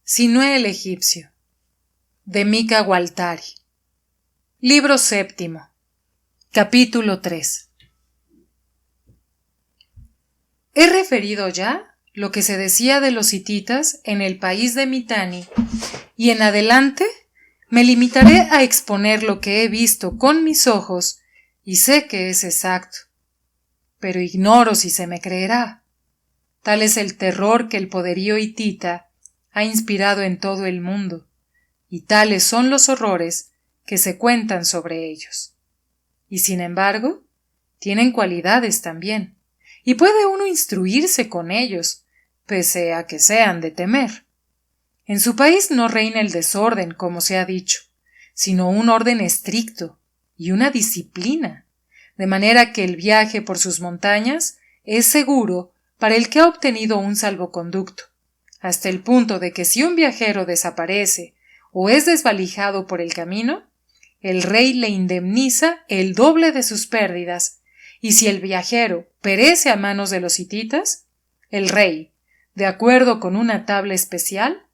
Sinué el egipcio, de Mika Waltari. Libro séptimo, capítulo 3. He referido ya lo que se decía de los hititas en el país de Mitanni, y en adelante me limitaré a exponer lo que he visto con mis ojos y sé que es exacto, pero ignoro si se me creerá. Tal es el terror que el poderío hitita ha inspirado en todo el mundo, y tales son los horrores que se cuentan sobre ellos. Y sin embargo, tienen cualidades también, y puede uno instruirse con ellos, pese a que sean de temer. En su país no reina el desorden, como se ha dicho, sino un orden estricto y una disciplina, de manera que el viaje por sus montañas es seguro para el que ha obtenido un salvoconducto, hasta el punto de que si un viajero desaparece o es desvalijado por el camino, el rey le indemniza el doble de sus pérdidas, y si el viajero perece a manos de los hititas, el rey, de acuerdo con una tabla especial,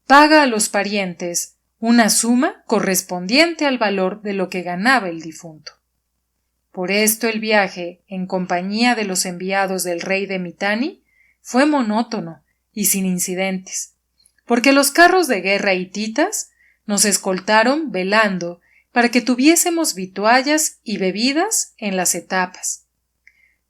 paga a los parientes una suma correspondiente al valor de lo que ganaba el difunto. Por esto el viaje, en compañía de los enviados del rey de Mitanni, fue monótono y sin incidentes, porque los carros de guerra hititas nos escoltaron velando para que tuviésemos vituallas y bebidas en las etapas.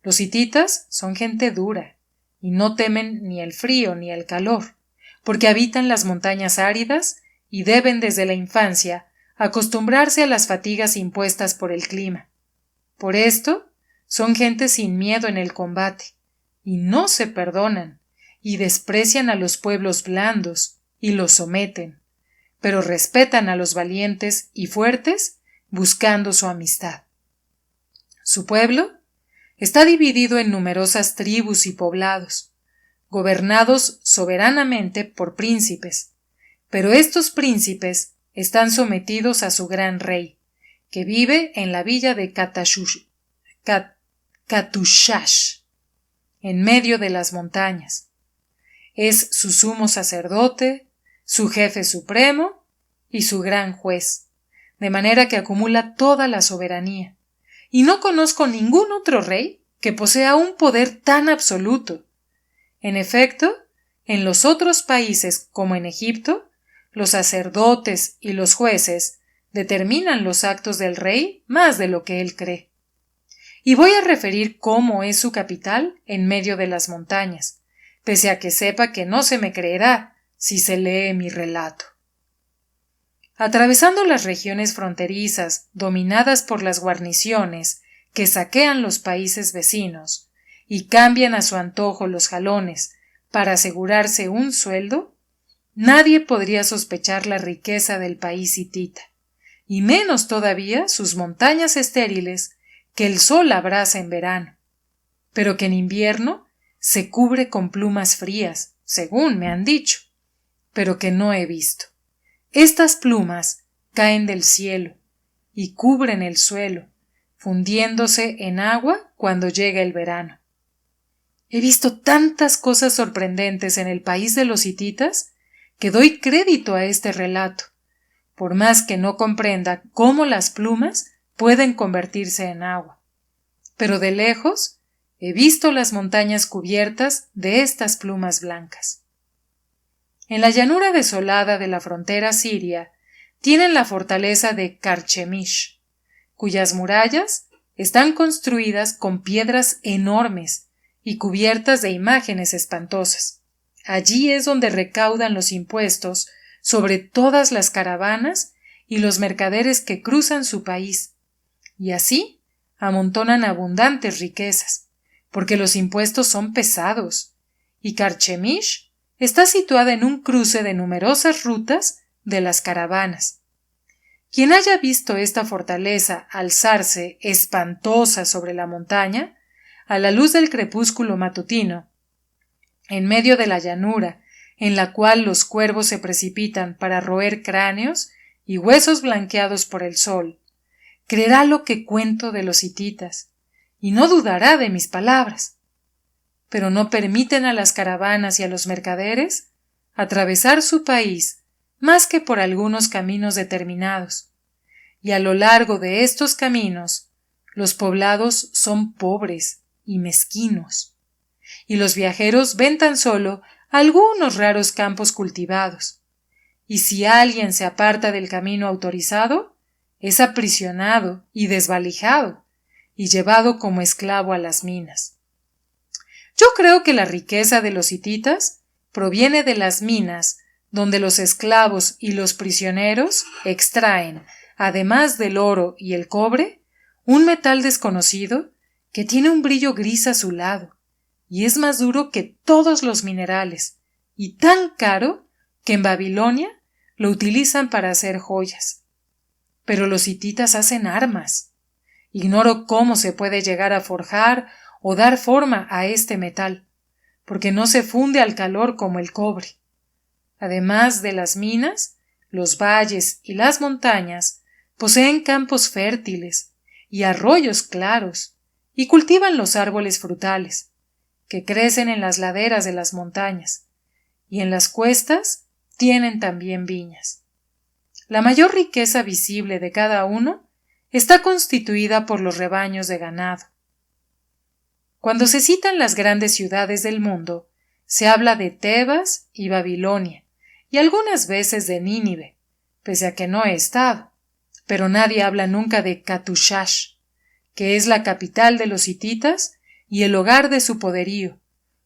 Los hititas son gente dura, y no temen ni el frío ni el calor, porque habitan las montañas áridas y deben desde la infancia acostumbrarse a las fatigas impuestas por el clima. Por esto, son gente sin miedo en el combate, y no se perdonan, y desprecian a los pueblos blandos, y los someten, pero respetan a los valientes y fuertes, buscando su amistad. Su pueblo está dividido en numerosas tribus y poblados, gobernados soberanamente por príncipes, pero estos príncipes están sometidos a su gran rey, que vive en la villa de Katushash, en medio de las montañas. Es su sumo sacerdote, su jefe supremo y su gran juez, de manera que acumula toda la soberanía, y no conozco ningún otro rey que posea un poder tan absoluto. En efecto, en los otros países, como en Egipto, los sacerdotes y los jueces determinan los actos del rey más de lo que él cree. Y voy a referir cómo es su capital en medio de las montañas, pese a que sepa que no se me creerá si se lee mi relato. Atravesando las regiones fronterizas dominadas por las guarniciones que saquean los países vecinos y cambian a su antojo los jalones para asegurarse un sueldo, nadie podría sospechar la riqueza del país hitita, y menos todavía sus montañas estériles que el sol abrasa en verano, pero que en invierno se cubre con plumas frías, según me han dicho, pero que no he visto. Estas plumas caen del cielo y cubren el suelo, fundiéndose en agua cuando llega el verano. He visto tantas cosas sorprendentes en el país de los hititas que doy crédito a este relato, por más que no comprenda cómo las plumas pueden convertirse en agua. Pero de lejos he visto las montañas cubiertas de estas plumas blancas. En la llanura desolada de la frontera siria tienen la fortaleza de Karchemish, cuyas murallas están construidas con piedras enormes y cubiertas de imágenes espantosas. Allí es donde recaudan los impuestos sobre todas las caravanas y los mercaderes que cruzan su país, y así amontonan abundantes riquezas, porque los impuestos son pesados, y Karchemish está situada en un cruce de numerosas rutas de las caravanas. Quien haya visto esta fortaleza alzarse espantosa sobre la montaña, a la luz del crepúsculo matutino, en medio de la llanura, en la cual los cuervos se precipitan para roer cráneos y huesos blanqueados por el sol, creerá lo que cuento de los hititas, y no dudará de mis palabras. Pero no permiten a las caravanas y a los mercaderes atravesar su país más que por algunos caminos determinados, y a lo largo de estos caminos los poblados son pobres y mezquinos, y los viajeros ven tan solo algunos raros campos cultivados, y si alguien se aparta del camino autorizado, es aprisionado y desvalijado, y llevado como esclavo a las minas. Yo creo que la riqueza de los hititas proviene de las minas donde los esclavos y los prisioneros extraen, además del oro y el cobre, un metal desconocido que tiene un brillo gris azulado y es más duro que todos los minerales y tan caro que en Babilonia lo utilizan para hacer joyas. Pero los hititas hacen armas. Ignoro cómo se puede llegar a forjar o dar forma a este metal, porque no se funde al calor como el cobre. Además de las minas, los valles y las montañas poseen campos fértiles y arroyos claros, y cultivan los árboles frutales, que crecen en las laderas de las montañas, y en las cuestas tienen también viñas. La mayor riqueza visible de cada uno está constituida por los rebaños de ganado. Cuando se citan las grandes ciudades del mundo, se habla de Tebas y Babilonia, y algunas veces de Nínive, pese a que no he estado, pero nadie habla nunca de Katushash, que es la capital de los hititas y el hogar de su poderío,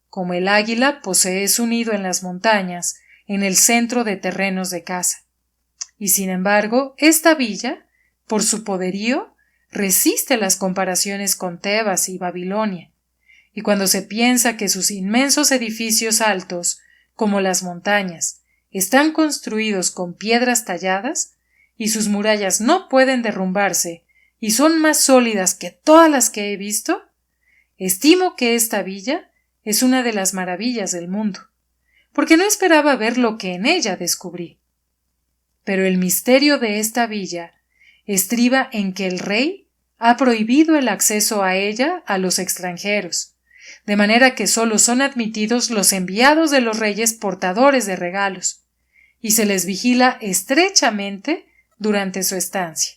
como el águila posee su nido en las montañas, en el centro de terrenos de caza. Y sin embargo, esta villa, por su poderío, resiste las comparaciones con Tebas y Babilonia, y cuando se piensa que sus inmensos edificios altos, como las montañas, están construidos con piedras talladas, y sus murallas no pueden derrumbarse, y son más sólidas que todas las que he visto, estimo que esta villa es una de las maravillas del mundo, porque no esperaba ver lo que en ella descubrí. Pero el misterio de esta villa estriba en que el rey ha prohibido el acceso a ella a los extranjeros, de manera que sólo son admitidos los enviados de los reyes portadores de regalos, y se les vigila estrechamente durante su estancia.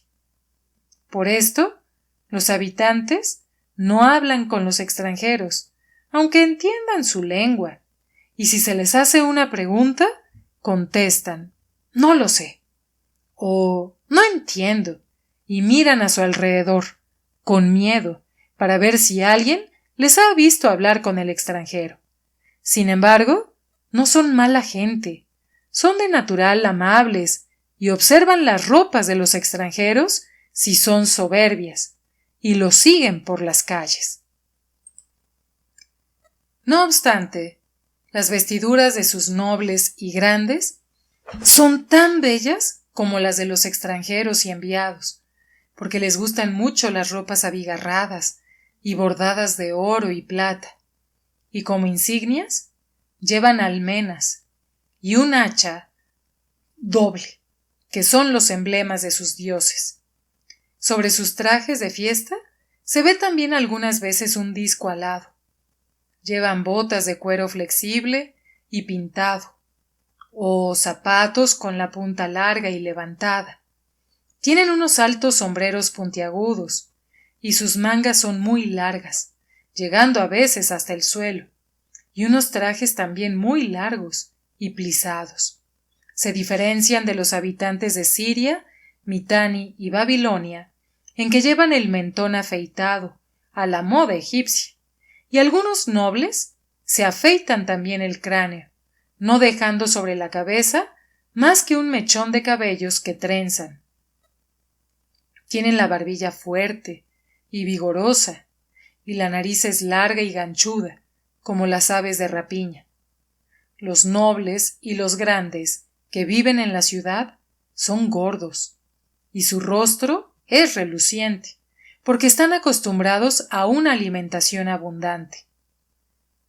Por esto, los habitantes no hablan con los extranjeros, aunque entiendan su lengua, y si se les hace una pregunta, contestan, no lo sé, o no entiendo, y miran a su alrededor, con miedo, para ver si alguien les ha visto hablar con el extranjero. Sin embargo, no son mala gente, son de natural amables y observan las ropas de los extranjeros si son soberbias, y los siguen por las calles. No obstante, las vestiduras de sus nobles y grandes son tan bellas como las de los extranjeros y enviados, porque les gustan mucho las ropas abigarradas y bordadas de oro y plata, y como insignias llevan almenas y un hacha doble, que son los emblemas de sus dioses. Sobre sus trajes de fiesta se ve también algunas veces un disco alado. Llevan botas de cuero flexible y pintado, o zapatos con la punta larga y levantada. Tienen unos altos sombreros puntiagudos, y sus mangas son muy largas, llegando a veces hasta el suelo, y unos trajes también muy largos y plisados. Se diferencian de los habitantes de Siria, Mitanni y Babilonia, en que llevan el mentón afeitado, a la moda egipcia, y algunos nobles se afeitan también el cráneo, no dejando sobre la cabeza más que un mechón de cabellos que trenzan. Tienen la barbilla fuerte y vigorosa, y la nariz es larga y ganchuda, como las aves de rapiña. Los nobles y los grandes que viven en la ciudad son gordos, y su rostro es reluciente, porque están acostumbrados a una alimentación abundante.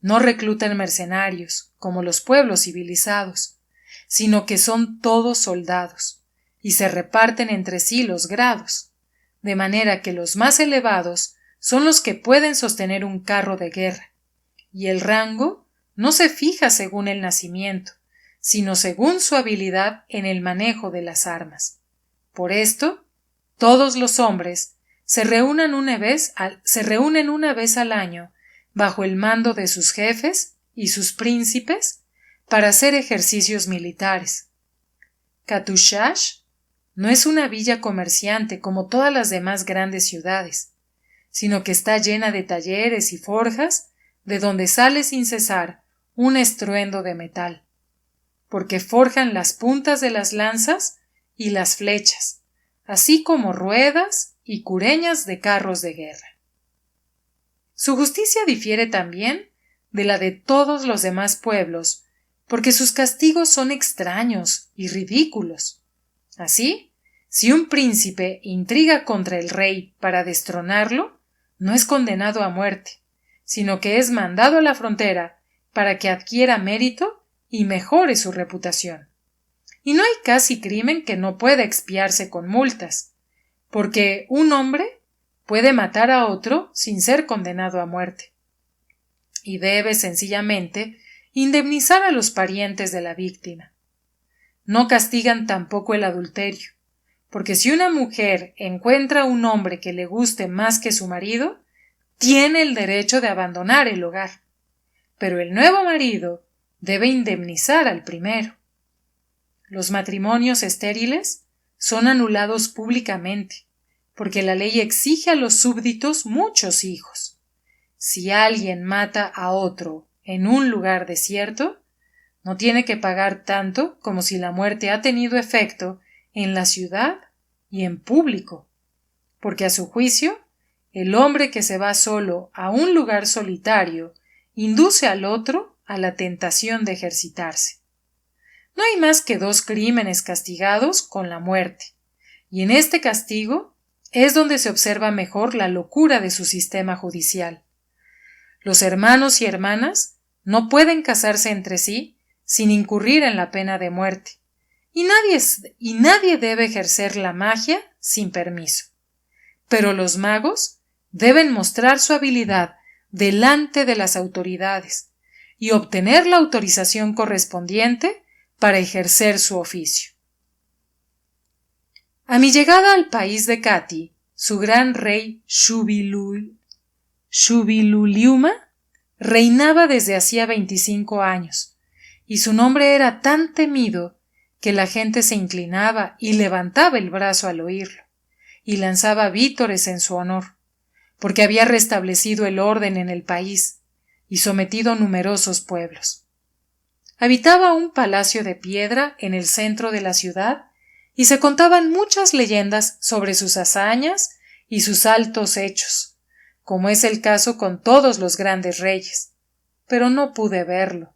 No reclutan mercenarios, como los pueblos civilizados, sino que son todos soldados, y se reparten entre sí los grados, de manera que los más elevados son los que pueden sostener un carro de guerra, y el rango no se fija según el nacimiento, sino según su habilidad en el manejo de las armas. Por esto, todos los hombres se reúnen una vez al año bajo el mando de sus jefes y sus príncipes para hacer ejercicios militares. Katushash no es una villa comerciante como todas las demás grandes ciudades, sino que está llena de talleres y forjas de donde sale sin cesar un estruendo de metal, porque forjan las puntas de las lanzas y las flechas, así como ruedas y cureñas de carros de guerra. Su justicia difiere también de la de todos los demás pueblos, porque sus castigos son extraños y ridículos. Así, si un príncipe intriga contra el rey para destronarlo, no es condenado a muerte, sino que es mandado a la frontera para que adquiera mérito y mejore su reputación. Y no hay casi crimen que no pueda expiarse con multas, porque un hombre puede matar a otro sin ser condenado a muerte, y debe sencillamente indemnizar a los parientes de la víctima. No castigan tampoco el adulterio, porque si una mujer encuentra a un hombre que le guste más que su marido, tiene el derecho de abandonar el hogar, pero el nuevo marido debe indemnizar al primero. Los matrimonios estériles son anulados públicamente, porque la ley exige a los súbditos muchos hijos. Si alguien mata a otro en un lugar desierto, no tiene que pagar tanto como si la muerte ha tenido efecto en la ciudad y en público, porque a su juicio, el hombre que se va solo a un lugar solitario induce al otro a la tentación de ejercitarse. No hay más que 2 crímenes castigados con la muerte, y en este castigo es donde se observa mejor la locura de su sistema judicial. Los hermanos y hermanas no pueden casarse entre sí sin incurrir en la pena de muerte, y nadie debe ejercer la magia sin permiso. Pero los magos deben mostrar su habilidad delante de las autoridades y obtener la autorización correspondiente para ejercer su oficio. A mi llegada al país de Kati, su gran rey Shubiluliuma reinaba desde hacía 25 años, y su nombre era tan temido que la gente se inclinaba y levantaba el brazo al oírlo, y lanzaba vítores en su honor, porque había restablecido el orden en el país y sometido numerosos pueblos. Habitaba un palacio de piedra en el centro de la ciudad y se contaban muchas leyendas sobre sus hazañas y sus altos hechos, como es el caso con todos los grandes reyes, pero no pude verlo,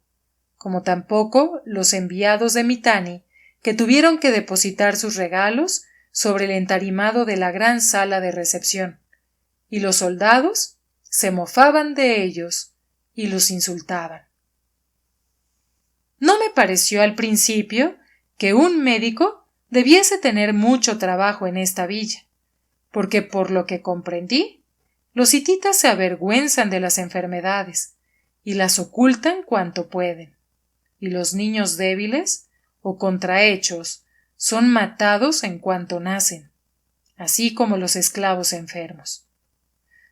como tampoco los enviados de Mitanni, que tuvieron que depositar sus regalos sobre el entarimado de la gran sala de recepción, y los soldados se mofaban de ellos y los insultaban. No me pareció al principio que un médico debiese tener mucho trabajo en esta villa, porque por lo que comprendí, los hititas se avergüenzan de las enfermedades y las ocultan cuanto pueden, y los niños débiles o contrahechos son matados en cuanto nacen, así como los esclavos enfermos.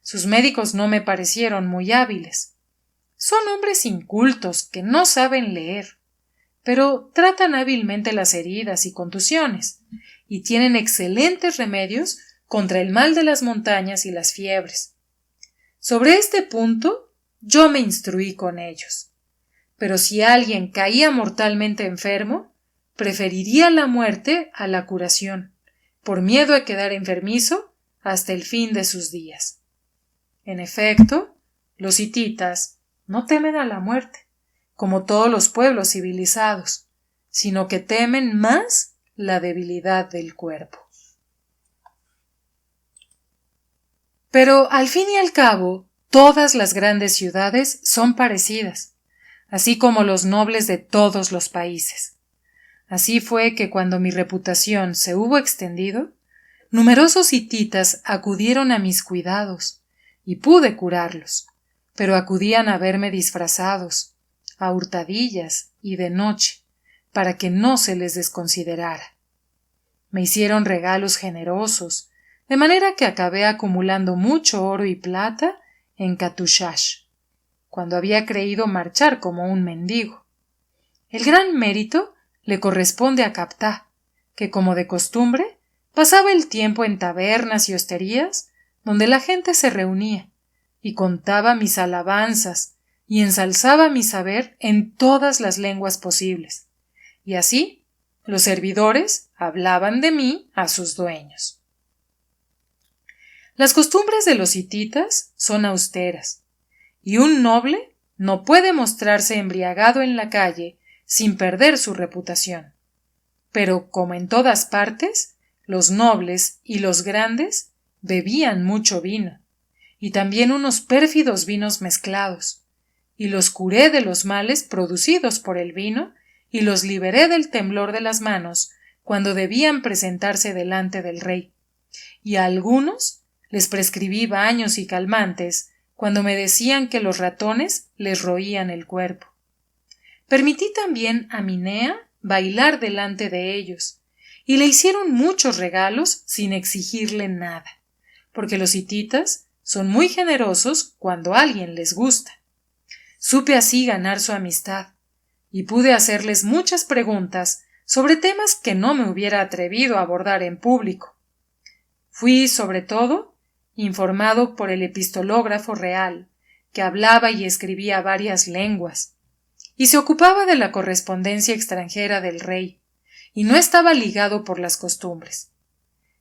Sus médicos no me parecieron muy hábiles. Son hombres incultos que no saben leer, pero tratan hábilmente las heridas y contusiones, y tienen excelentes remedios contra el mal de las montañas y las fiebres. Sobre este punto yo me instruí con ellos. Pero si alguien caía mortalmente enfermo, preferiría la muerte a la curación, por miedo a quedar enfermizo hasta el fin de sus días. En efecto, los hititas no temen a la muerte, como todos los pueblos civilizados, sino que temen más la debilidad del cuerpo. Pero al fin y al cabo, todas las grandes ciudades son parecidas, así como los nobles de todos los países. Así fue que cuando mi reputación se hubo extendido, numerosos hititas acudieron a mis cuidados, y pude curarlos, pero acudían a verme disfrazados, a hurtadillas y de noche, para que no se les desconsiderara. Me hicieron regalos generosos, de manera que acabé acumulando mucho oro y plata en Katushash, cuando había creído marchar como un mendigo. El gran mérito le corresponde a Kaptá, que, como de costumbre, pasaba el tiempo en tabernas y hosterías donde la gente se reunía y contaba mis alabanzas y ensalzaba mi saber en todas las lenguas posibles. Y así los servidores hablaban de mí a sus dueños. Las costumbres de los hititas son austeras, y un noble no puede mostrarse embriagado en la calle sin perder su reputación. Pero, como en todas partes, los nobles y los grandes bebían mucho vino, y también unos pérfidos vinos mezclados, y los curé de los males producidos por el vino, y los liberé del temblor de las manos cuando debían presentarse delante del rey, y a algunos les prescribí baños y calmantes cuando me decían que los ratones les roían el cuerpo. Permití también a Minea bailar delante de ellos, y le hicieron muchos regalos sin exigirle nada, porque los hititas son muy generosos cuando a alguien les gusta. Supe así ganar su amistad, y pude hacerles muchas preguntas sobre temas que no me hubiera atrevido a abordar en público. Fui, sobre todo, informado por el epistológrafo real, que hablaba y escribía varias lenguas, y se ocupaba de la correspondencia extranjera del rey, y no estaba ligado por las costumbres.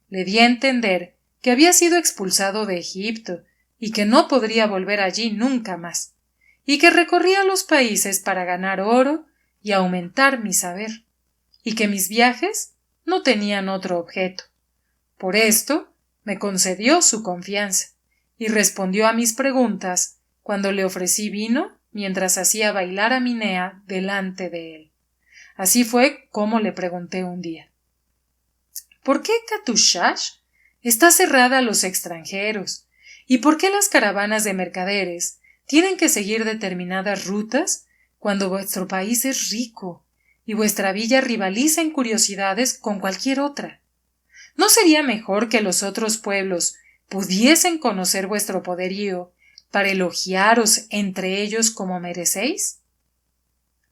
Le di a entender que había sido expulsado de Egipto y que no podría volver allí nunca más, y que recorría los países para ganar oro y aumentar mi saber, y que mis viajes no tenían otro objeto. Por esto me concedió su confianza y respondió a mis preguntas cuando le ofrecí vino mientras hacía bailar a Minea delante de él. Así fue como le pregunté un día: ¿por qué Katushash está cerrada a los extranjeros? ¿Y por qué las caravanas de mercaderes tienen que seguir determinadas rutas cuando vuestro país es rico y vuestra villa rivaliza en curiosidades con cualquier otra? ¿No sería mejor que los otros pueblos pudiesen conocer vuestro poderío para elogiaros entre ellos como merecéis?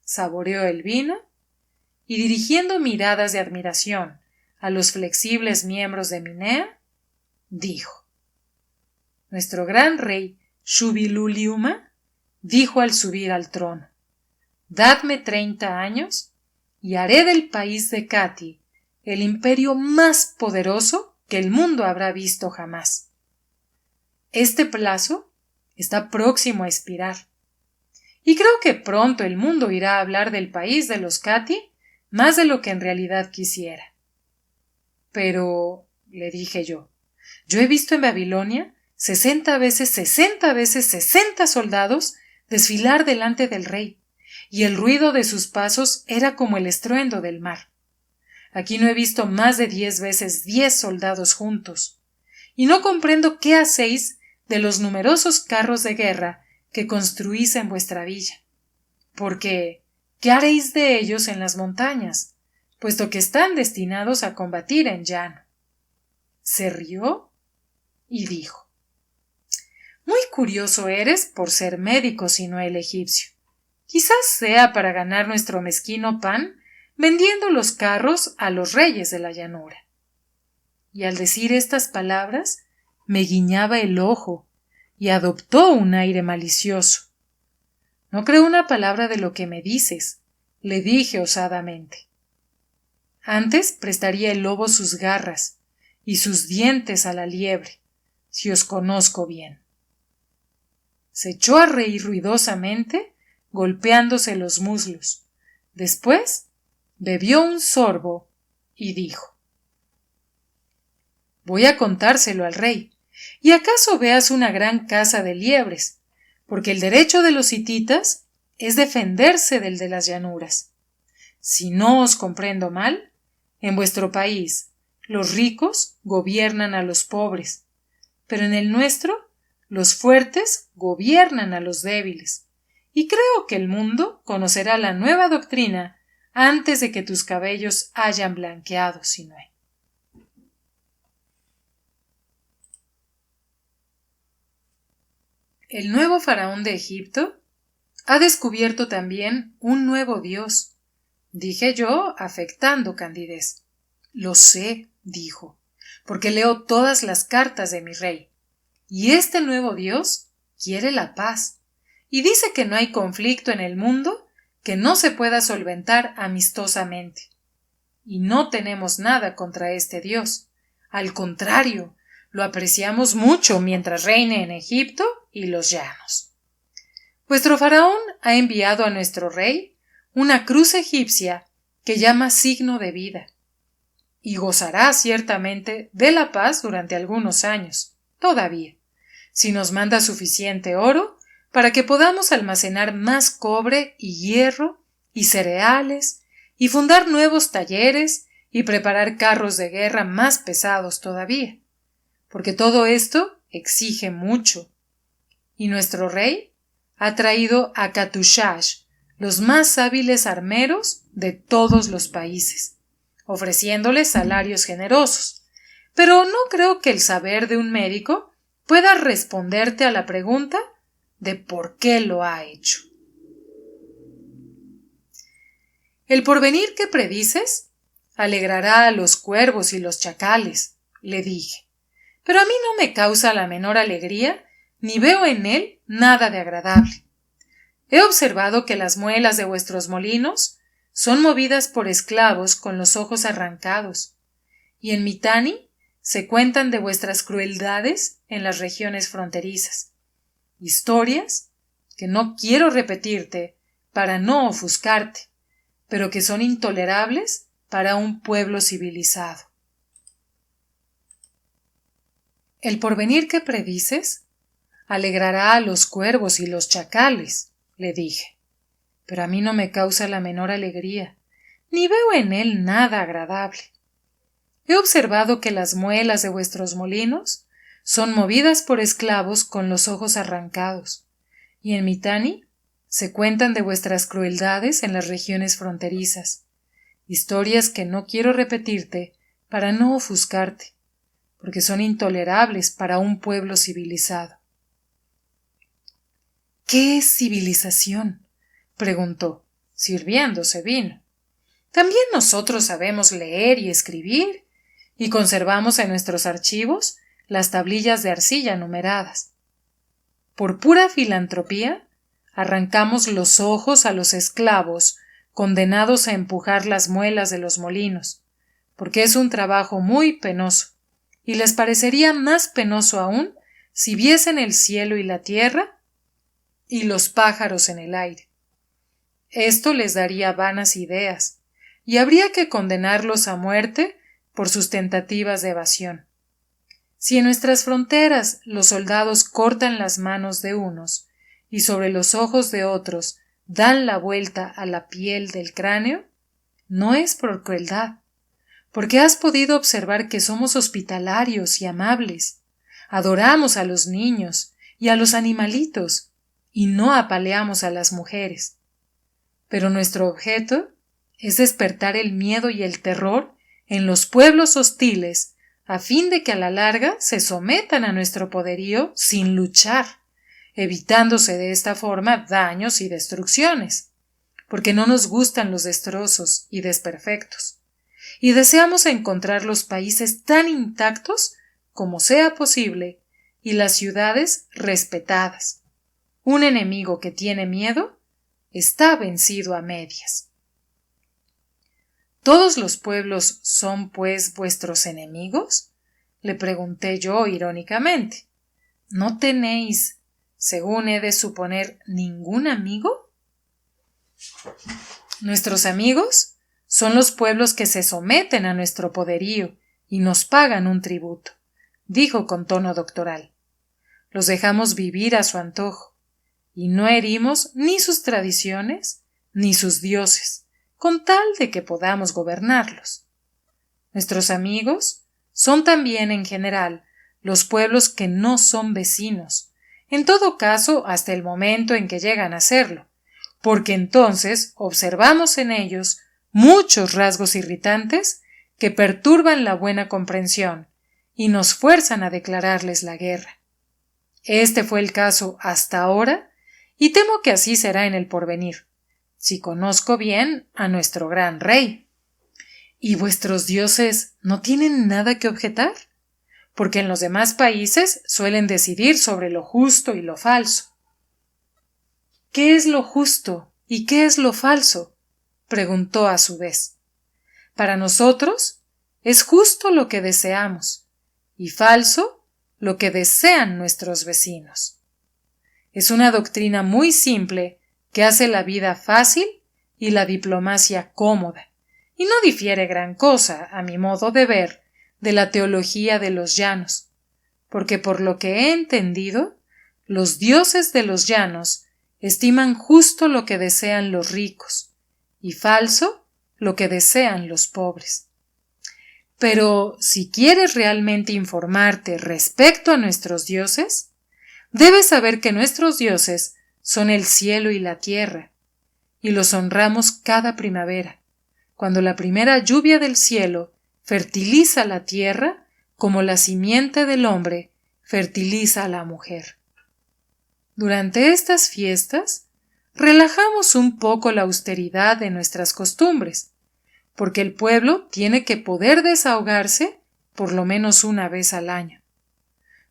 Saboreó el vino y, dirigiendo miradas de admiración a los flexibles miembros de Minea, dijo: nuestro gran rey Shubiluliuma dijo al subir al trono: dadme 30 años y haré del país de Kati el imperio más poderoso que el mundo habrá visto jamás. Este plazo está próximo a expirar, y creo que pronto el mundo irá a hablar del país de los Kati más de lo que en realidad quisiera. Pero, le dije yo he visto en Babilonia 60 veces 60 soldados desfilar delante del rey, y el ruido de sus pasos era como el estruendo del mar. Aquí no he visto más de 10 veces 10 soldados juntos, y no comprendo qué hacéis de los numerosos carros de guerra que construís en vuestra villa, porque ¿qué haréis de ellos en las montañas, puesto que están destinados a combatir en llano? Se rió y dijo: muy curioso eres por ser médico si no el egipcio. Quizás sea para ganar nuestro mezquino pan vendiendo los carros a los reyes de la llanura. Y al decir estas palabras me guiñaba el ojo y adoptó un aire malicioso. No creo una palabra de lo que me dices, le dije osadamente. Antes prestaría el lobo sus garras y sus dientes a la liebre, si os conozco bien. Se echó a reír ruidosamente, golpeándose los muslos. Después bebió un sorbo y dijo: voy a contárselo al rey, y acaso veas una gran caza de liebres, porque el derecho de los hititas es defenderse del de las llanuras. Si no os comprendo mal, en vuestro país los ricos gobiernan a los pobres, pero en el nuestro los fuertes gobiernan a los débiles, y creo que el mundo conocerá la nueva doctrina antes de que tus cabellos hayan blanqueado, Sinué. El nuevo faraón de Egipto ha descubierto también un nuevo dios, dije yo, afectando candidez. Lo sé, dijo, porque leo todas las cartas de mi rey. Y este nuevo dios quiere la paz, y dice que no hay conflicto en el mundo que no se pueda solventar amistosamente. Y no tenemos nada contra este dios. Al contrario, lo apreciamos mucho mientras reine en Egipto y los llanos. Vuestro faraón ha enviado a nuestro rey una cruz egipcia que llama signo de vida, y gozará ciertamente de la paz durante algunos años, todavía, si nos manda suficiente oro para que podamos almacenar más cobre y hierro y cereales y fundar nuevos talleres y preparar carros de guerra más pesados todavía, porque todo esto exige mucho. Y nuestro rey ha traído a Katushash los más hábiles armeros de todos los países, ofreciéndoles salarios generosos. Pero no creo que el saber de un médico pueda responderte a la pregunta de por qué lo ha hecho. El porvenir que predices alegrará a los cuervos y los chacales, le dije, pero a mí no me causa la menor alegría ni veo en él nada de agradable. He observado que las muelas de vuestros molinos son movidas por esclavos con los ojos arrancados, y en Mitanni se cuentan de vuestras crueldades en las regiones fronterizas. Historias que no quiero repetirte para no ofuscarte, pero que son intolerables para un pueblo civilizado. El porvenir que predices alegrará a los cuervos y los chacales, le dije, pero a mí no me causa la menor alegría, ni veo en él nada agradable. He observado que las muelas de vuestros molinos son movidas por esclavos con los ojos arrancados, y en Mitanni se cuentan de vuestras crueldades en las regiones fronterizas, historias que no quiero repetirte para no ofuscarte, porque son intolerables para un pueblo civilizado. ¿Qué es civilización?, preguntó, sirviéndose vino. También nosotros sabemos leer y escribir, y conservamos en nuestros archivos las tablillas de arcilla numeradas. Por pura filantropía, arrancamos los ojos a los esclavos condenados a empujar las muelas de los molinos, porque es un trabajo muy penoso, y les parecería más penoso aún si viesen el cielo y la tierra y los pájaros en el aire. Esto les daría vanas ideas, y habría que condenarlos a muerte por sus tentativas de evasión. Si en nuestras fronteras los soldados cortan las manos de unos y sobre los ojos de otros dan la vuelta a la piel del cráneo, no es por crueldad, porque has podido observar que somos hospitalarios y amables, adoramos a los niños y a los animalitos, y no apaleamos a las mujeres. Pero nuestro objeto es despertar el miedo y el terror en los pueblos hostiles, a fin de que a la larga se sometan a nuestro poderío sin luchar, evitándose de esta forma daños y destrucciones, porque no nos gustan los destrozos y desperfectos, y deseamos encontrar los países tan intactos como sea posible y las ciudades respetadas. Un enemigo que tiene miedo está vencido a medias. ¿Todos los pueblos son, pues, vuestros enemigos?, le pregunté yo irónicamente. ¿No tenéis, según he de suponer, ningún amigo? Nuestros amigos son los pueblos que se someten a nuestro poderío y nos pagan un tributo, dijo con tono doctoral. Los dejamos vivir a su antojo, y no herimos ni sus tradiciones ni sus dioses, con tal de que podamos gobernarlos. Nuestros amigos son también, en general, los pueblos que no son vecinos, en todo caso hasta el momento en que llegan a serlo, porque entonces observamos en ellos muchos rasgos irritantes que perturban la buena comprensión y nos fuerzan a declararles la guerra. Este fue el caso hasta ahora, y temo que así será en el porvenir, si conozco bien a nuestro gran rey. ¿Y vuestros dioses no tienen nada que objetar? Porque en los demás países suelen decidir sobre lo justo y lo falso. ¿Qué es lo justo y qué es lo falso?, preguntó a su vez. Para nosotros es justo lo que deseamos y falso lo que desean nuestros vecinos. Es una doctrina muy simple que hace la vida fácil y la diplomacia cómoda, y no difiere gran cosa, a mi modo de ver, de la teología de los llanos, porque por lo que he entendido, los dioses de los llanos estiman justo lo que desean los ricos y falso lo que desean los pobres. Pero si quieres realmente informarte respecto a nuestros dioses, debes saber que nuestros dioses son el cielo y la tierra, y los honramos cada primavera, cuando la primera lluvia del cielo fertiliza la tierra como la simiente del hombre fertiliza a la mujer. Durante estas fiestas, relajamos un poco la austeridad de nuestras costumbres, porque el pueblo tiene que poder desahogarse por lo menos una vez al año.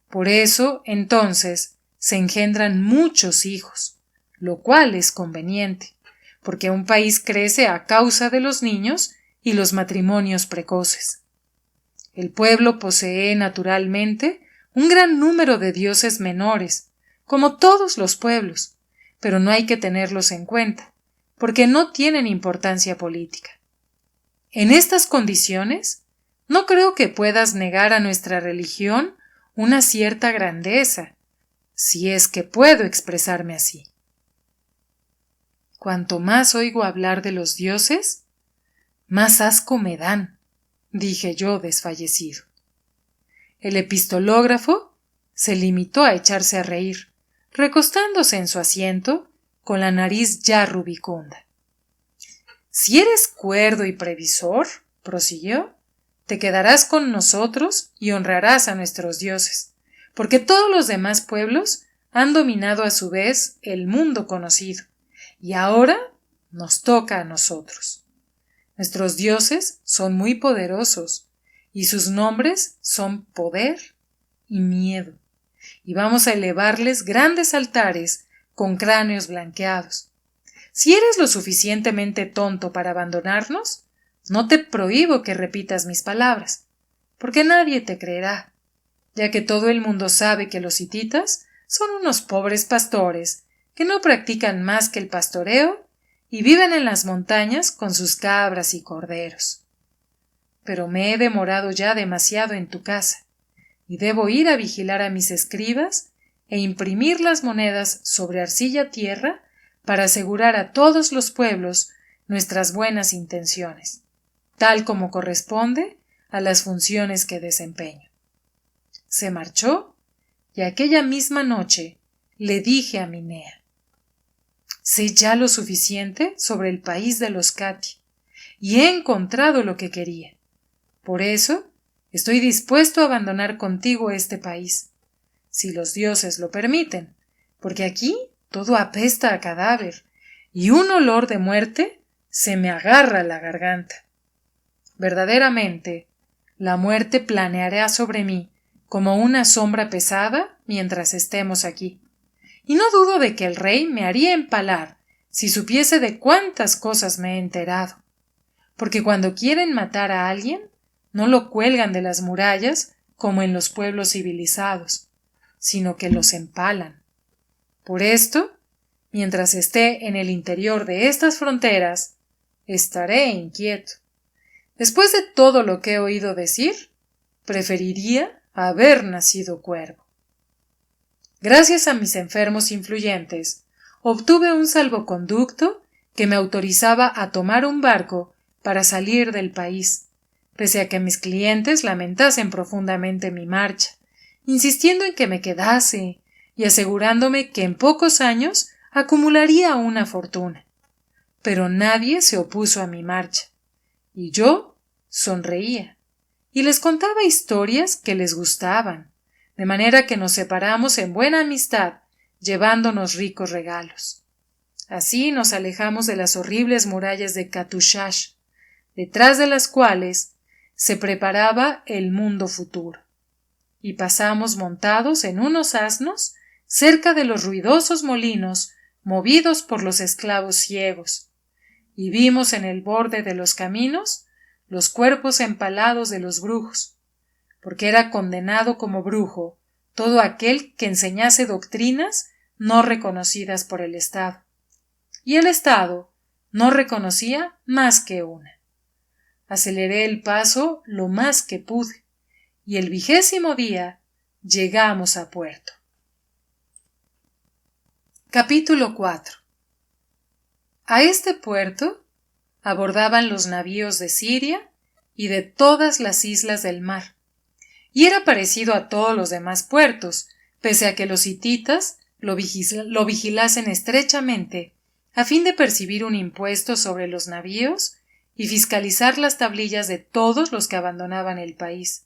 Por eso, entonces, se engendran muchos hijos, lo cual es conveniente, porque un país crece a causa de los niños y los matrimonios precoces. El pueblo posee naturalmente un gran número de dioses menores, como todos los pueblos, pero no hay que tenerlos en cuenta, porque no tienen importancia política. En estas condiciones, no creo que puedas negar a nuestra religión una cierta grandeza, si es que puedo expresarme así. Cuanto más oigo hablar de los dioses, más asco me dan, dije yo desfallecido. El epistológrafo se limitó a echarse a reír, recostándose en su asiento con la nariz ya rubicunda. Si eres cuerdo y previsor, prosiguió, te quedarás con nosotros y honrarás a nuestros dioses, porque todos los demás pueblos han dominado a su vez el mundo conocido, y ahora nos toca a nosotros. Nuestros dioses son muy poderosos, y sus nombres son poder y miedo, y vamos a elevarles grandes altares con cráneos blanqueados. Si eres lo suficientemente tonto para abandonarnos, no te prohíbo que repitas mis palabras, porque nadie te creerá, ya que todo el mundo sabe que los hititas son unos pobres pastores que no practican más que el pastoreo y viven en las montañas con sus cabras y corderos. Pero me he demorado ya demasiado en tu casa, y debo ir a vigilar a mis escribas e imprimir las monedas sobre arcilla tierra para asegurar a todos los pueblos nuestras buenas intenciones, tal como corresponde a las funciones que desempeño. Se marchó, y aquella misma noche le dije a Minea: sé ya lo suficiente sobre el país de los Cati, y he encontrado lo que quería. Por eso estoy dispuesto a abandonar contigo este país, si los dioses lo permiten, porque aquí todo apesta a cadáver, y un olor de muerte se me agarra la garganta. Verdaderamente, la muerte planeará sobre mí como una sombra pesada mientras estemos aquí, y no dudo de que el rey me haría empalar si supiese de cuántas cosas me he enterado, porque cuando quieren matar a alguien, no lo cuelgan de las murallas como en los pueblos civilizados, sino que los empalan. Por esto, mientras esté en el interior de estas fronteras, estaré inquieto. Después de todo lo que he oído decir, preferiría haber nacido cuervo. Gracias a mis enfermos influyentes, obtuve un salvoconducto que me autorizaba a tomar un barco para salir del país, pese a que mis clientes lamentasen profundamente mi marcha, insistiendo en que me quedase y asegurándome que en pocos años acumularía una fortuna. Pero nadie se opuso a mi marcha, y yo sonreía y les contaba historias que les gustaban, de manera que nos separamos en buena amistad, llevándonos ricos regalos. Así nos alejamos de las horribles murallas de Katushash, detrás de las cuales se preparaba el mundo futuro, y pasamos montados en unos asnos cerca de los ruidosos molinos movidos por los esclavos ciegos, y vimos en el borde de los caminos los cuerpos empalados de los brujos, porque era condenado como brujo todo aquel que enseñase doctrinas no reconocidas por el Estado, y el Estado no reconocía más que una. Aceleré el paso lo más que pude, y el 20º día llegamos a puerto. Capítulo 4. A este puerto abordaban los navíos de Siria y de todas las islas del mar, y era parecido a todos los demás puertos, pese a que los hititas lo vigilasen estrechamente a fin de percibir un impuesto sobre los navíos y fiscalizar las tablillas de todos los que abandonaban el país.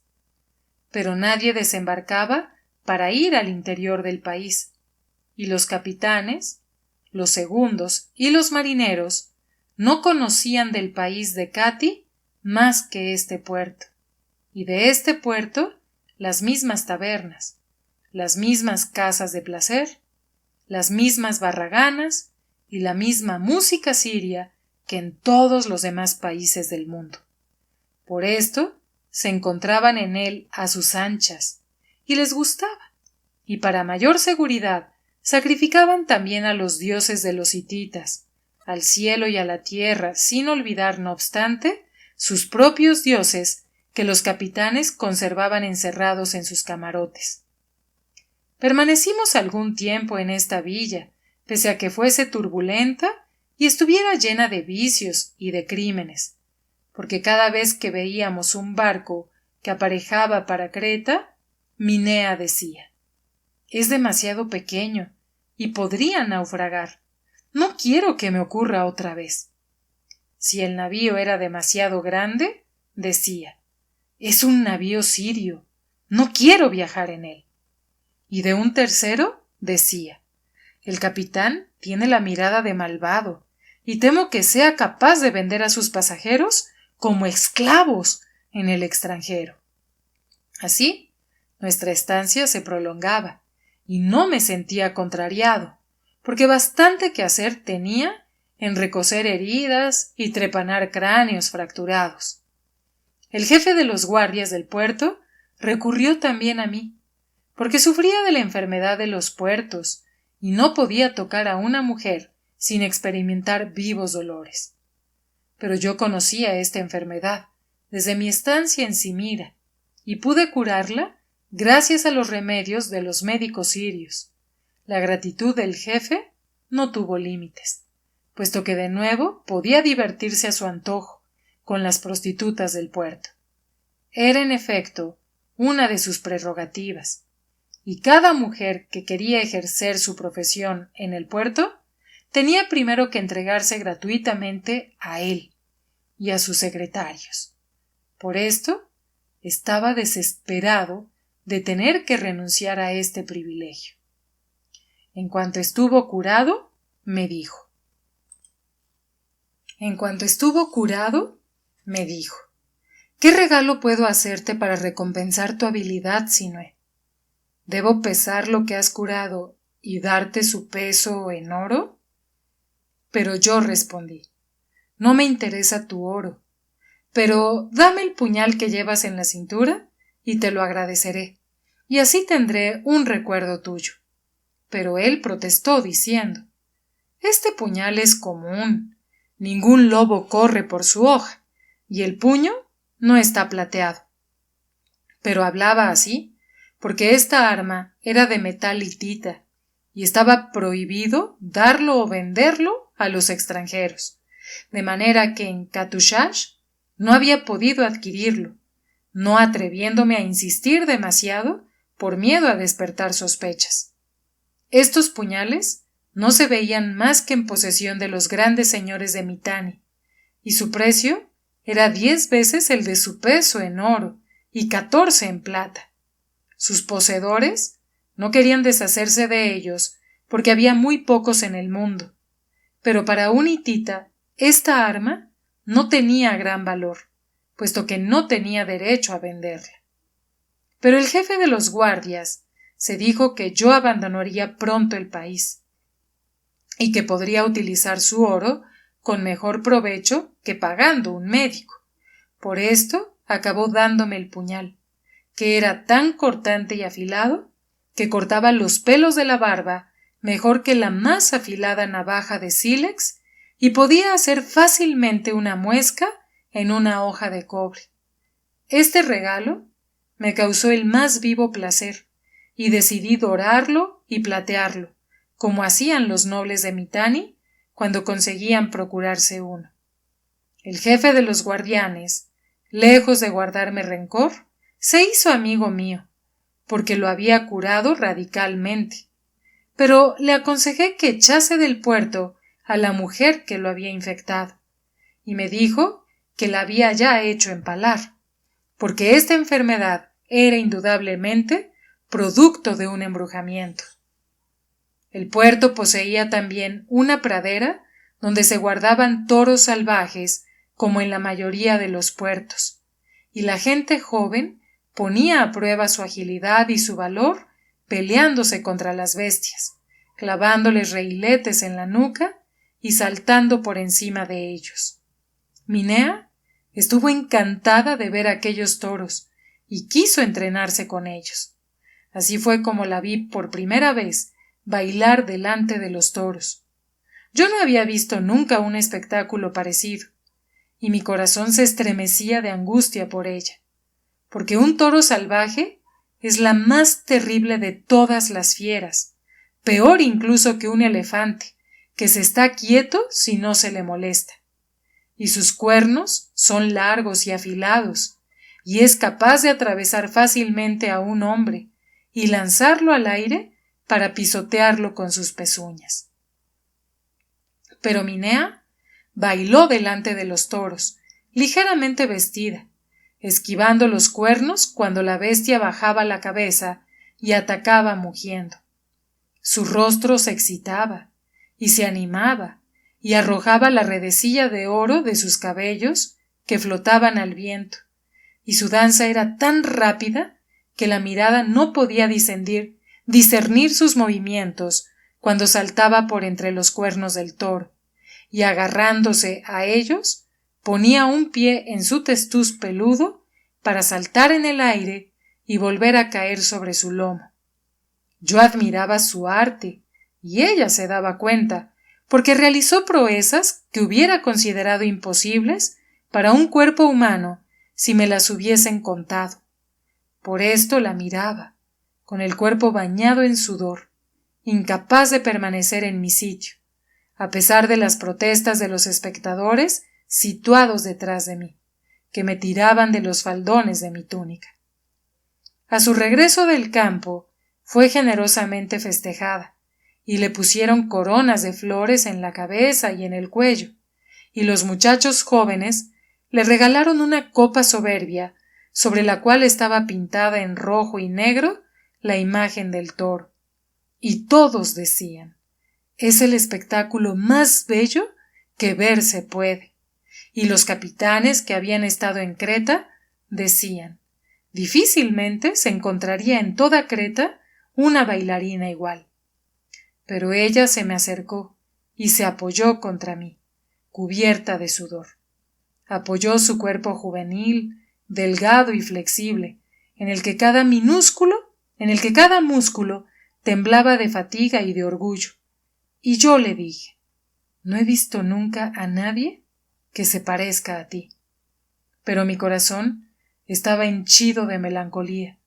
Pero nadie desembarcaba para ir al interior del país, y los capitanes, los segundos y los marineros no conocían del país de Cati más que este puerto, y de este puerto las mismas tabernas, las mismas casas de placer, las mismas barraganas y la misma música siria que en todos los demás países del mundo. Por esto se encontraban en él a sus anchas, y les gustaba, y para mayor seguridad sacrificaban también a los dioses de los hititas, al cielo y a la tierra, sin olvidar, no obstante, sus propios dioses que los capitanes conservaban encerrados en sus camarotes. Permanecimos algún tiempo en esta villa, pese a que fuese turbulenta y estuviera llena de vicios y de crímenes, porque cada vez que veíamos un barco que aparejaba para Creta, Minea decía: «Es demasiado pequeño y podría naufragar. No quiero que me ocurra otra vez». Si el navío era demasiado grande, decía: «Es un navío sirio. No quiero viajar en él». Y de un tercero decía: «El capitán tiene la mirada de malvado, y temo que sea capaz de vender a sus pasajeros como esclavos en el extranjero». Así, nuestra estancia se prolongaba, y no me sentía contrariado, porque bastante que hacer tenía en recoser heridas y trepanar cráneos fracturados. El jefe de los guardias del puerto recurrió también a mí, porque sufría de la enfermedad de los puertos y no podía tocar a una mujer sin experimentar vivos dolores. Pero yo conocía esta enfermedad desde mi estancia en Simira y pude curarla gracias a los remedios de los médicos sirios. La gratitud del jefe no tuvo límites, puesto que de nuevo podía divertirse a su antojo con las prostitutas del puerto. Era en efecto una de sus prerrogativas, y cada mujer que quería ejercer su profesión en el puerto tenía primero que entregarse gratuitamente a él y a sus secretarios. Por esto estaba desesperado de tener que renunciar a este privilegio. En cuanto estuvo curado, me dijo: «¿Qué regalo puedo hacerte para recompensar tu habilidad, Sinué? ¿Debo pesar lo que has curado y darte su peso en oro?» Pero yo respondí: «No me interesa tu oro, pero dame el puñal que llevas en la cintura y te lo agradeceré, y así tendré un recuerdo tuyo». Pero él protestó diciendo: «Este puñal es común, ningún lobo corre por su hoja, y el puño no está plateado». Pero hablaba así porque esta arma era de metal hitita y estaba prohibido darlo o venderlo a los extranjeros, de manera que en Katushash no había podido adquirirlo, no atreviéndome a insistir demasiado por miedo a despertar sospechas. Estos puñales no se veían más que en posesión de los grandes señores de Mitanni, y su precio era 10 veces el de su peso en oro y 14 en plata. Sus poseedores no querían deshacerse de ellos porque había muy pocos en el mundo, pero para un hitita esta arma no tenía gran valor, puesto que no tenía derecho a venderla. Pero el jefe de los guardias se dijo que yo abandonaría pronto el país y que podría utilizar su oro con mejor provecho que pagando un médico. Por esto acabó dándome el puñal, que era tan cortante y afilado que cortaba los pelos de la barba mejor que la más afilada navaja de sílex y podía hacer fácilmente una muesca en una hoja de cobre. Este regalo me causó el más vivo placer y decidí dorarlo y platearlo, como hacían los nobles de Mitanni cuando conseguían procurarse uno. El jefe de los guardianes, lejos de guardarme rencor, se hizo amigo mío, porque lo había curado radicalmente, pero le aconsejé que echase del puerto a la mujer que lo había infectado, y me dijo que la había ya hecho empalar, porque esta enfermedad era indudablemente producto de un embrujamiento. El puerto poseía también una pradera donde se guardaban toros salvajes, como en la mayoría de los puertos, y la gente joven ponía a prueba su agilidad y su valor peleándose contra las bestias, clavándoles raíletes en la nuca y saltando por encima de ellos. Minea estuvo encantada de ver aquellos toros y quiso entrenarse con ellos. Así fue como la vi por primera vez bailar delante de los toros. Yo no había visto nunca un espectáculo parecido, y mi corazón se estremecía de angustia por ella, porque un toro salvaje es la más terrible de todas las fieras, peor incluso que un elefante, que se está quieto si no se le molesta. Y sus cuernos son largos y afilados, y es capaz de atravesar fácilmente a un hombre y lanzarlo al aire para pisotearlo con sus pezuñas. Pero Minea bailó delante de los toros, ligeramente vestida, esquivando los cuernos cuando la bestia bajaba la cabeza y atacaba mugiendo. Su rostro se excitaba y se animaba y arrojaba la redecilla de oro de sus cabellos que flotaban al viento, y su danza era tan rápida que la mirada no podía discernir sus movimientos cuando saltaba por entre los cuernos del toro, y agarrándose a ellos, ponía un pie en su testuz peludo para saltar en el aire y volver a caer sobre su lomo. Yo admiraba su arte, y ella se daba cuenta, porque realizó proezas que hubiera considerado imposibles para un cuerpo humano si me las hubiesen contado. Por esto la miraba, con el cuerpo bañado en sudor, incapaz de permanecer en mi sitio, a pesar de las protestas de los espectadores situados detrás de mí, que me tiraban de los faldones de mi túnica. A su regreso del campo fue generosamente festejada, y le pusieron coronas de flores en la cabeza y en el cuello, y los muchachos jóvenes le regalaron una copa soberbia sobre la cual estaba pintada en rojo y negro la imagen del toro, y todos decían: es el espectáculo más bello que verse puede. Y los capitanes que habían estado en Creta decían: difícilmente se encontraría en toda Creta una bailarina igual. Pero ella se me acercó y se apoyó contra mí, cubierta de sudor. Apoyó su cuerpo juvenil, delgado y flexible, en el que cada músculo temblaba de fatiga y de orgullo. Y yo le dije: no he visto nunca a nadie que se parezca a ti. Pero mi corazón estaba henchido de melancolía,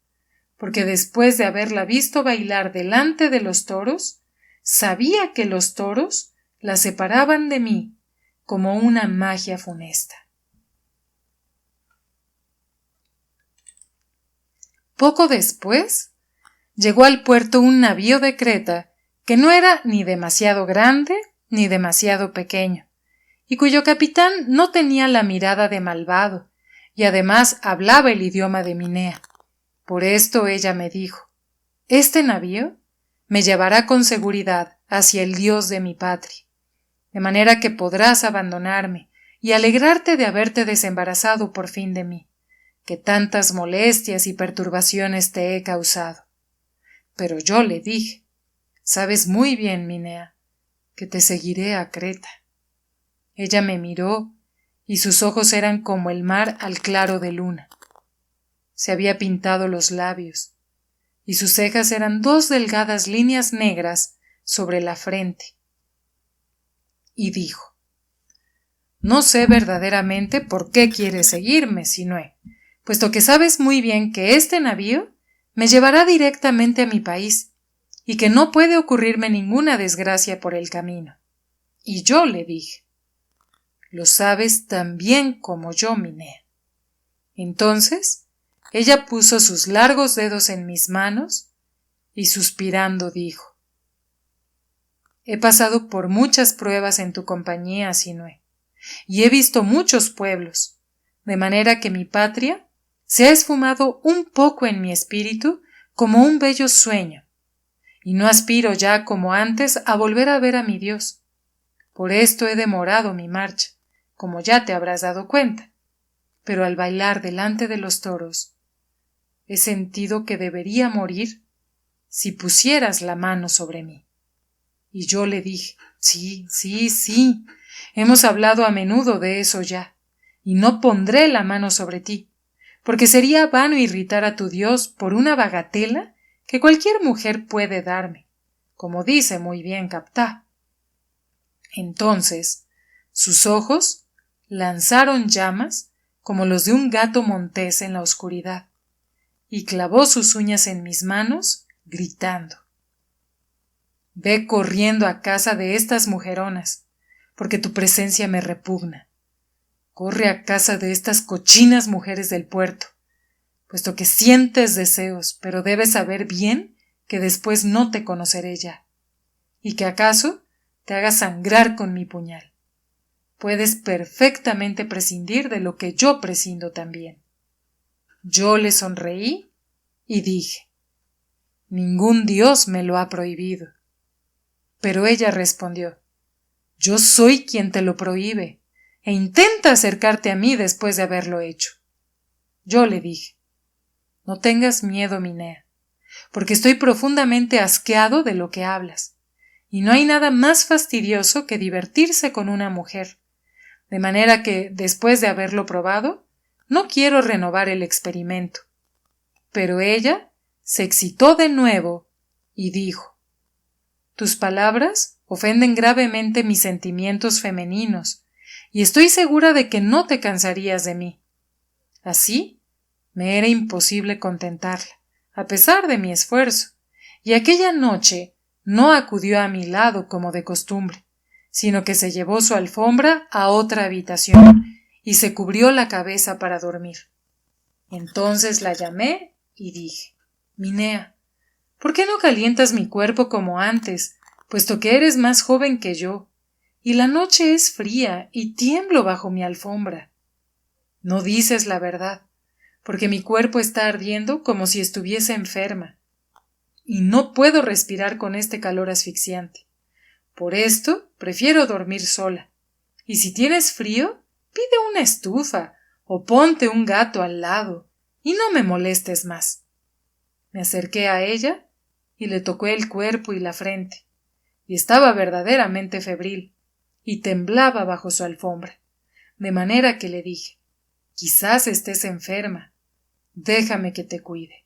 porque después de haberla visto bailar delante de los toros, sabía que los toros la separaban de mí como una magia funesta. Poco después, llegó al puerto un navío de Creta que no era ni demasiado grande ni demasiado pequeño, y cuyo capitán no tenía la mirada de malvado, y además hablaba el idioma de Minea. Por esto ella me dijo: «Este navío me llevará con seguridad hacia el Dios de mi patria, de manera que podrás abandonarme y alegrarte de haberte desembarazado por fin de mí, que tantas molestias y perturbaciones te he causado». Pero yo le dije: «Sabes muy bien, Minea, que te seguiré a Creta». Ella me miró, y sus ojos eran como el mar al claro de luna. Se había pintado los labios, y sus cejas eran 2 delgadas líneas negras sobre la frente. Y dijo: «No sé verdaderamente por qué quieres seguirme, Sinué, puesto que sabes muy bien que este navío me llevará directamente a mi país, y que no puede ocurrirme ninguna desgracia por el camino». Y yo le dije: «Lo sabes tan bien como yo, Minea». Entonces ella puso sus largos dedos en mis manos y suspirando dijo: «He pasado por muchas pruebas en tu compañía, Sinué, y he visto muchos pueblos, de manera que mi patria se ha esfumado un poco en mi espíritu como un bello sueño, y no aspiro ya como antes a volver a ver a mi Dios. Por esto he demorado mi marcha, como ya te habrás dado cuenta, pero al bailar delante de los toros he sentido que debería morir si pusieras la mano sobre mí». Y yo le dije: «Sí, sí, sí, hemos hablado a menudo de eso ya, y no pondré la mano sobre ti, porque sería vano irritar a tu Dios por una bagatela que cualquier mujer puede darme, como dice muy bien Captá». Entonces sus ojos lanzaron llamas como los de un gato montés en la oscuridad, y clavó sus uñas en mis manos, gritando: «Ve corriendo a casa de estas mujeronas, porque tu presencia me repugna. Corre a casa de estas cochinas mujeres del puerto, puesto que sientes deseos, pero debes saber bien que después no te conoceré ya, y que acaso te haga sangrar con mi puñal. Puedes perfectamente prescindir de lo que yo prescindo también». Yo le sonreí y dije: «Ningún dios me lo ha prohibido». Pero ella respondió: «Yo soy quien te lo prohíbe, e intenta acercarte a mí después de haberlo hecho». Yo le dije: «No tengas miedo, Minea, porque estoy profundamente asqueado de lo que hablas, y no hay nada más fastidioso que divertirse con una mujer, de manera que, después de haberlo probado, no quiero renovar el experimento». Pero ella se excitó de nuevo y dijo: «Tus palabras ofenden gravemente mis sentimientos femeninos, y estoy segura de que no te cansarías de mí». Así me era imposible contentarla, a pesar de mi esfuerzo, y aquella noche no acudió a mi lado como de costumbre, sino que se llevó su alfombra a otra habitación y se cubrió la cabeza para dormir. Entonces la llamé y dije: «Minea, ¿por qué no calientas mi cuerpo como antes, puesto que eres más joven que yo, y la noche es fría y tiemblo bajo mi alfombra? No dices la verdad, porque mi cuerpo está ardiendo como si estuviese enferma, y no puedo respirar con este calor asfixiante. Por esto prefiero dormir sola, y si tienes frío, pide una estufa o ponte un gato al lado, y no me molestes más». Me acerqué a ella y le toqué el cuerpo y la frente, y estaba verdaderamente febril, y temblaba bajo su alfombra, de manera que le dije: «Quizás estés enferma, déjame que te cuide».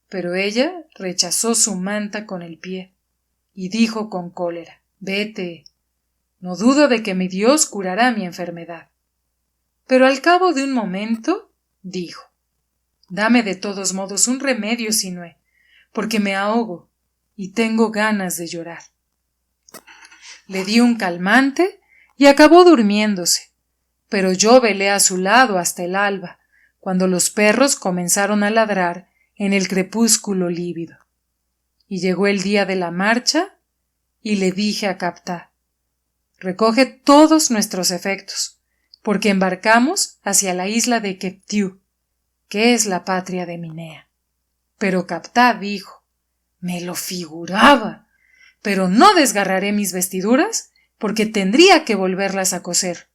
Pero ella rechazó su manta con el pie, y dijo con cólera: «Vete, no dudo de que mi Dios curará mi enfermedad». Pero al cabo de un momento dijo: «Dame de todos modos un remedio, Sinué, porque me ahogo y tengo ganas de llorar». Le di un calmante y acabó durmiéndose, pero yo velé a su lado hasta el alba, cuando los perros comenzaron a ladrar en el crepúsculo lívido. Y llegó el día de la marcha y le dije a Captá: recoge todos nuestros efectos, porque embarcamos hacia la isla de Keptiu, que es la patria de Minea. Pero Captá dijo: me lo figuraba, pero no desgarraré mis vestiduras porque tendría que volverlas a coser.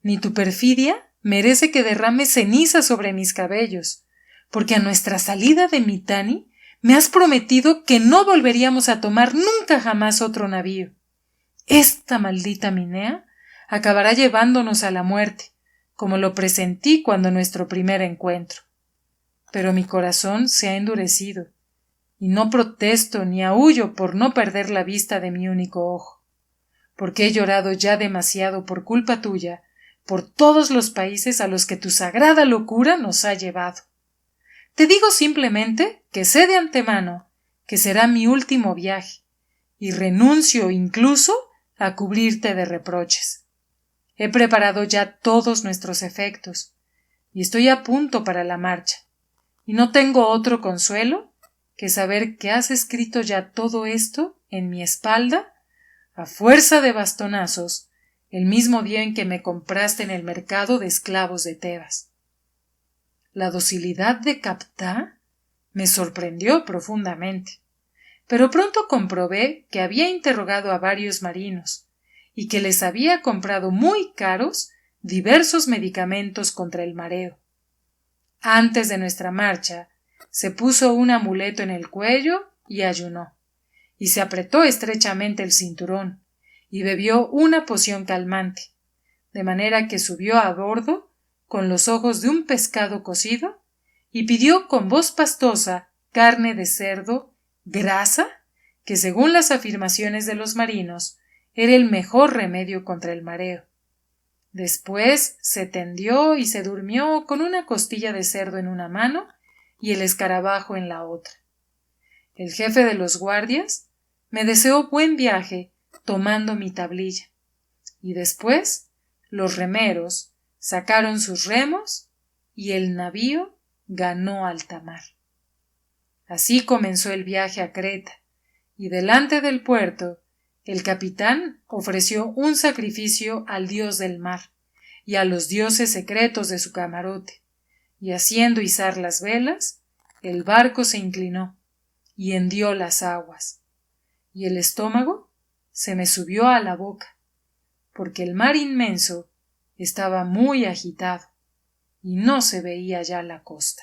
Ni tu perfidia merece que derrame ceniza sobre mis cabellos, porque a nuestra salida de Mitanni me has prometido que no volveríamos a tomar nunca jamás otro navío. Esta maldita Minea acabará llevándonos a la muerte, como lo presentí cuando nuestro primer encuentro. Pero mi corazón se ha endurecido, y no protesto ni aúllo por no perder la vista de mi único ojo, porque he llorado ya demasiado por culpa tuya, por todos los países a los que tu sagrada locura nos ha llevado. Te digo simplemente que sé de antemano que será mi último viaje, y renuncio incluso a cubrirte de reproches. He preparado ya todos nuestros efectos, y estoy a punto para la marcha, y no tengo otro consuelo que saber que has escrito ya todo esto en mi espalda, a fuerza de bastonazos, el mismo día en que me compraste en el mercado de esclavos de Tebas. La docilidad de Captá me sorprendió profundamente, pero pronto comprobé que había interrogado a varios marinos y que les había comprado muy caros diversos medicamentos contra el mareo. Antes de nuestra marcha, se puso un amuleto en el cuello y ayunó, y se apretó estrechamente el cinturón, y bebió una poción calmante, de manera que subió a bordo con los ojos de un pescado cocido y pidió con voz pastosa carne de cerdo grasa, que según las afirmaciones de los marinos era el mejor remedio contra el mareo. Después se tendió y se durmió con una costilla de cerdo en una mano y el escarabajo en la otra. El jefe de los guardias me deseó buen viaje tomando mi tablilla, y después los remeros sacaron sus remos y el navío ganó alta mar. Así comenzó el viaje a Creta, y delante del puerto el capitán ofreció un sacrificio al dios del mar y a los dioses secretos de su camarote, y haciendo izar las velas, el barco se inclinó y hendió las aguas, y el estómago se me subió a la boca, porque el mar inmenso estaba muy agitado y no se veía ya la costa.